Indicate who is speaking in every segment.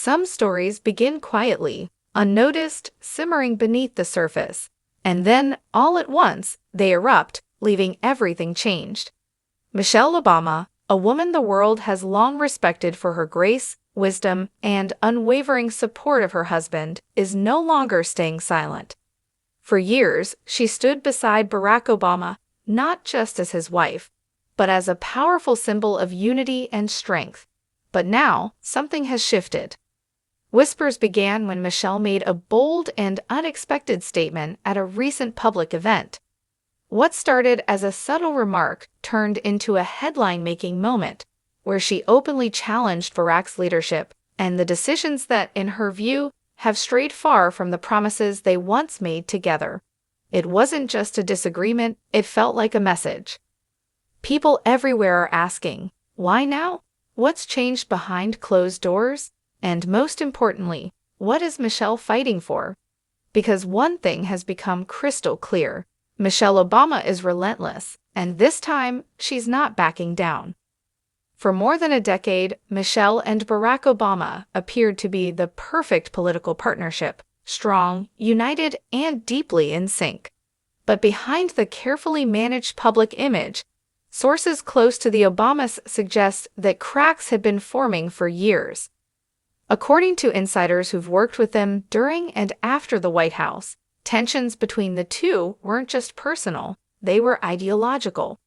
Speaker 1: Some stories begin quietly, unnoticed, simmering beneath the surface, and then, all at once, they erupt, leaving everything changed. Michelle Obama, a woman the world has long respected for her grace, wisdom, and unwavering support of her husband, is no longer staying silent. For years, she stood beside Barack Obama, not just as his wife, but as a powerful symbol of unity and strength. But now, something has shifted. Whispers began when Michelle made a bold and unexpected statement at a recent public event. What started as a subtle remark turned into a headline-making moment, where she openly challenged Barack's leadership and the decisions that, in her view, have strayed far from the promises they once made together. It wasn't just a disagreement, it felt like a message. People everywhere are asking, why now? What's changed behind closed doors? And most importantly, what is Michelle fighting for? Because one thing has become crystal clear. Michelle Obama is relentless, and this time, she's not backing down. For more than a decade, Michelle and Barack Obama appeared to be the perfect political partnership, strong, united, and deeply in sync. But behind the carefully managed public image, sources close to the Obamas suggest that cracks had been forming for years. According to insiders who've worked with them during and after the White House, tensions between the two weren't just personal, they were ideological.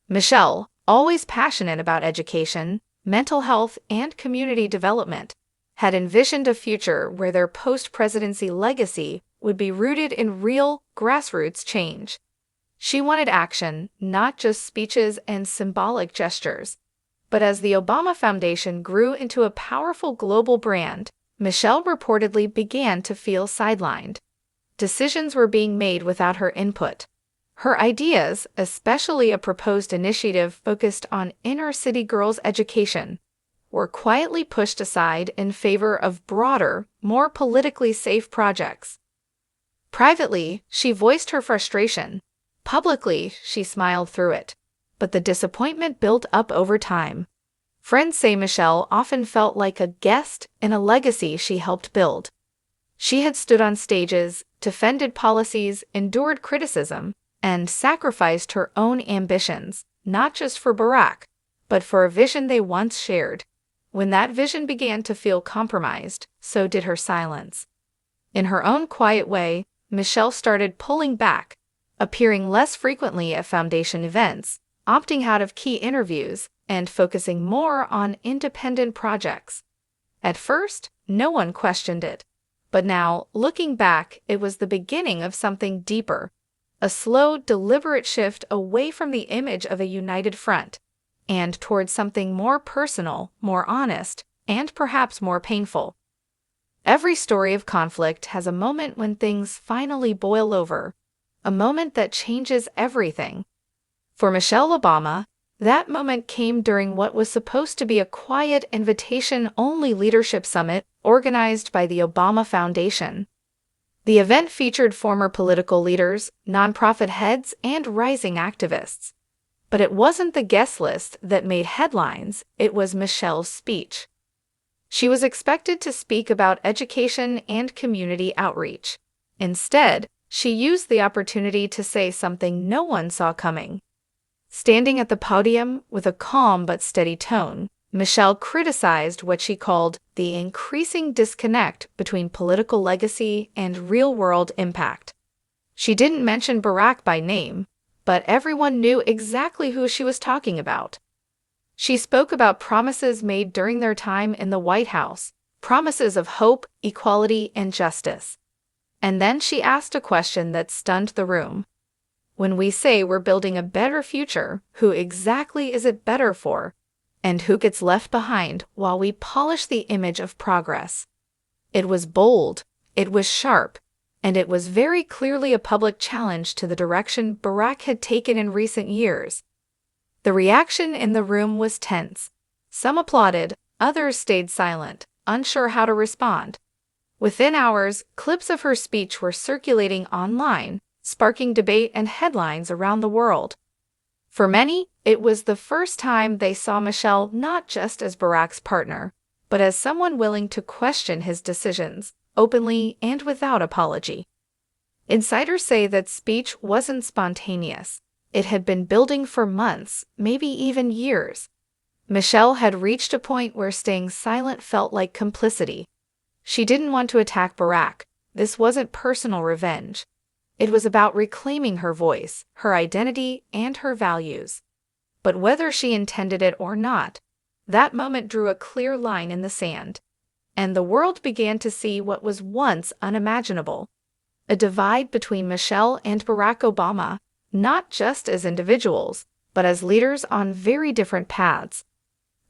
Speaker 1: Michelle, always passionate about education, mental health, and community development, had envisioned a future where their post-presidency legacy would be rooted in real, grassroots change. She wanted action, not just speeches and symbolic gestures. But as the Obama Foundation grew into a powerful global brand, Michelle reportedly began to feel sidelined. Decisions were being made without her input. Her ideas, especially a proposed initiative focused on inner-city girls' education, were quietly pushed aside in favor of broader, more politically safe projects. Privately, she voiced her frustration. Publicly, she smiled through it. But the disappointment built up over time. Friends say Michelle often felt like a guest in a legacy she helped build. She had stood on stages, defended policies, endured criticism, and sacrificed her own ambitions, not just for Barack, but for a vision they once shared. When that vision began to feel compromised, so did her silence. In her own quiet way, Michelle started pulling back, appearing less frequently at foundation events, opting out of key interviews, and focusing more on independent projects. At first, no one questioned it. But now, looking back, it was the beginning of something deeper. A slow, deliberate shift away from the image of a united front, and towards something more personal, more honest, and perhaps more painful. Every story of conflict has a moment when things finally boil over, a moment that changes everything. For Michelle Obama, that moment came during what was supposed to be a quiet invitation-only leadership summit organized by the Obama Foundation. The event featured former political leaders, nonprofit heads, and rising activists. But it wasn't the guest list that made headlines, it was Michelle's speech. She was expected to speak about education and community outreach. Instead, she used the opportunity to say something no one saw coming. Standing at the podium with a calm but steady tone, Michelle criticized what she called the increasing disconnect between political legacy and real-world impact. She didn't mention Barack by name, but everyone knew exactly who she was talking about. She spoke about promises made during their time in the White House, promises of hope, equality, and justice. And then she asked a question that stunned the room. When we say we're building a better future, who exactly is it better for? And who gets left behind while we polish the image of progress? It was bold, it was sharp, and it was very clearly a public challenge to the direction Barack had taken in recent years. The reaction in the room was tense. Some applauded, others stayed silent, unsure how to respond. Within hours, clips of her speech were circulating online, sparking debate and headlines around the world. For many, it was the first time they saw Michelle not just as Barack's partner, but as someone willing to question his decisions, openly and without apology. Insiders say that speech wasn't spontaneous. It had been building for months, maybe even years. Michelle had reached a point where staying silent felt like complicity. She didn't want to attack Barack. This wasn't personal revenge. It was about reclaiming her voice, her identity, and her values. But whether she intended it or not, that moment drew a clear line in the sand. And the world began to see what was once unimaginable: a divide between Michelle and Barack Obama, not just as individuals, but as leaders on very different paths.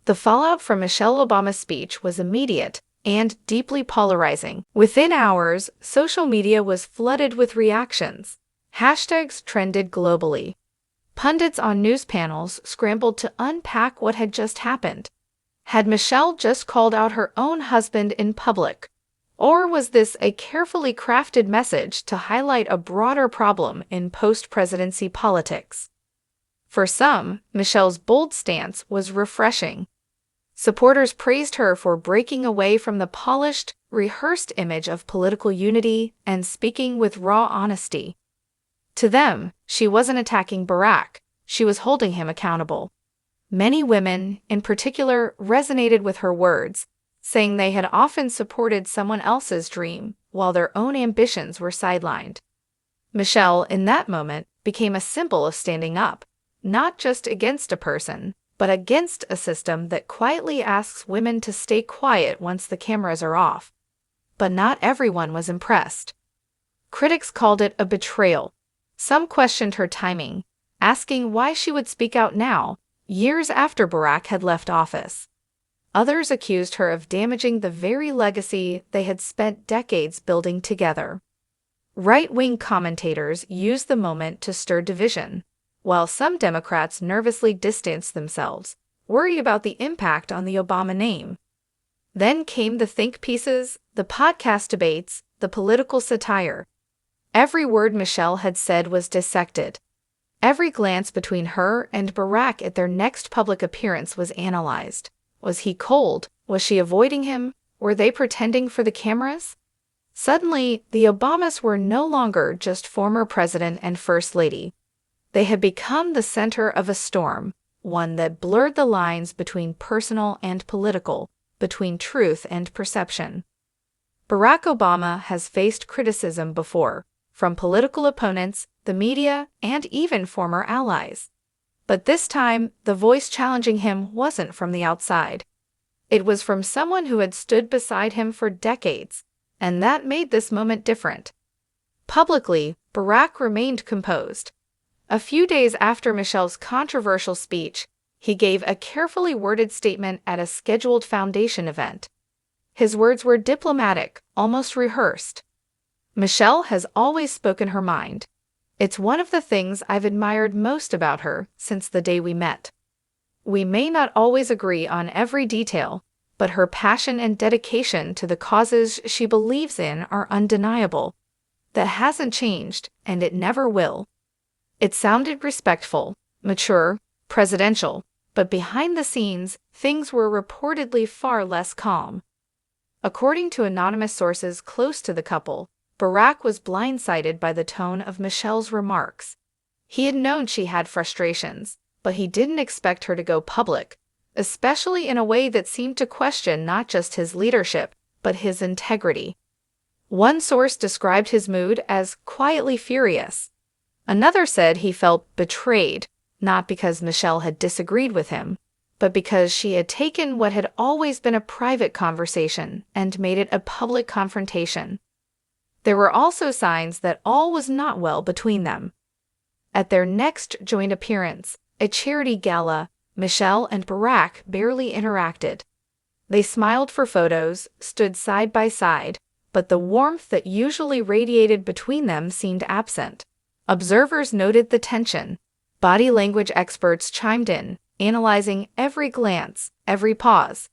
Speaker 1: The fallout from Michelle Obama's speech was immediate and deeply polarizing. Within hours, social media was flooded with reactions. Hashtags trended globally. Pundits on news panels scrambled to unpack what had just happened. Had Michelle just called out her own husband in public? Or was this a carefully crafted message to highlight a broader problem in post-presidency politics? For some, Michelle's bold stance was refreshing. Supporters praised her for breaking away from the polished, rehearsed image of political unity and speaking with raw honesty. To them, she wasn't attacking Barack, she was holding him accountable. Many women, in particular, resonated with her words, saying they had often supported someone else's dream while their own ambitions were sidelined. Michelle, in that moment, became a symbol of standing up, not just against a person, but against a system that quietly asks women to stay quiet once the cameras are off. But not everyone was impressed. Critics called it a betrayal. Some questioned her timing, asking why she would speak out now, years after Barack had left office. Others accused her of damaging the very legacy they had spent decades building together. Right-wing commentators used the moment to stir division, while some Democrats nervously distanced themselves, worried about the impact on the Obama name. Then came the think pieces, the podcast debates, the political satire. Every word Michelle had said was dissected. Every glance between her and Barack at their next public appearance was analyzed. Was he cold? Was she avoiding him? Were they pretending for the cameras? Suddenly, the Obamas were no longer just former president and first lady. They had become the center of a storm, one that blurred the lines between personal and political, between truth and perception. Barack Obama has faced criticism before, from political opponents, the media, and even former allies. But this time, the voice challenging him wasn't from the outside. It was from someone who had stood beside him for decades, and that made this moment different. Publicly, Barack remained composed. A few days after Michelle's controversial speech, he gave a carefully worded statement at a scheduled foundation event. His words were diplomatic, almost rehearsed. Michelle has always spoken her mind. It's one of the things I've admired most about her since the day we met. We may not always agree on every detail, but her passion and dedication to the causes she believes in are undeniable. That hasn't changed, and it never will. It sounded respectful, mature, presidential, but behind the scenes, things were reportedly far less calm. According to anonymous sources close to the couple, Barack was blindsided by the tone of Michelle's remarks. He had known she had frustrations, but he didn't expect her to go public, especially in a way that seemed to question not just his leadership, but his integrity. One source described his mood as quietly furious. Another said he felt betrayed, not because Michelle had disagreed with him, but because she had taken what had always been a private conversation and made it a public confrontation. There were also signs that all was not well between them. At their next joint appearance, a charity gala, Michelle and Barack barely interacted. They smiled for photos, stood side by side, but the warmth that usually radiated between them seemed absent. Observers noted the tension. Body language experts chimed in, analyzing every glance, every pause.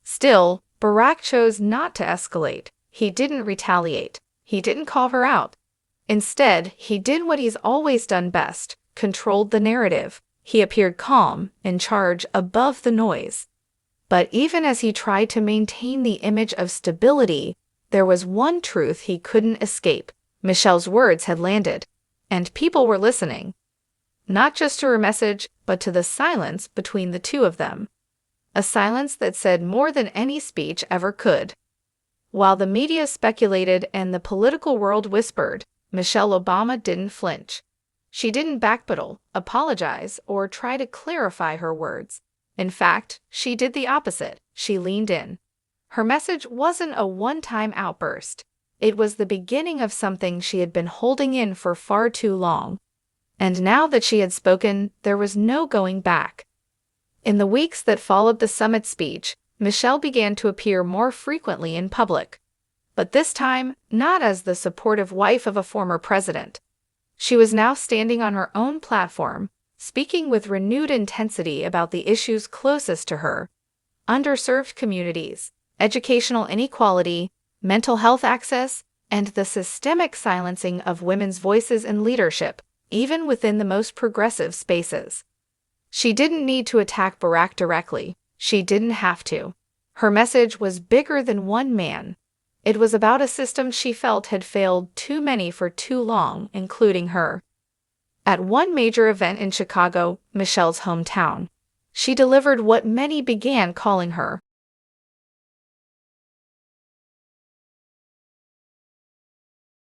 Speaker 1: Still, Barack chose not to escalate. He didn't retaliate. He didn't call her out. Instead, he did what he's always done best, controlled the narrative. He appeared calm, in charge, above the noise. But even as he tried to maintain the image of stability, there was one truth he couldn't escape. Michelle's words had landed, and people were listening. Not just to her message, but to the silence between the two of them. A silence that said more than any speech ever could. While the media speculated and the political world whispered, Michelle Obama didn't flinch. She didn't backpedal, apologize, or try to clarify her words. In fact, she did the opposite. She leaned in. Her message wasn't a one-time outburst. It was the beginning of something she had been holding in for far too long. And now that she had spoken, there was no going back. In the weeks that followed the summit speech, Michelle began to appear more frequently in public. But this time, not as the supportive wife of a former president. She was now standing on her own platform, speaking with renewed intensity about the issues closest to her: underserved communities, educational inequality, mental health access, and the systemic silencing of women's voices in leadership, even within the most progressive spaces. She didn't need to attack Barack directly. She didn't have to. Her message was bigger than one man. It was about a system she felt had failed too many for too long, including her. At one major event in Chicago, Michelle's hometown, she delivered what many began calling her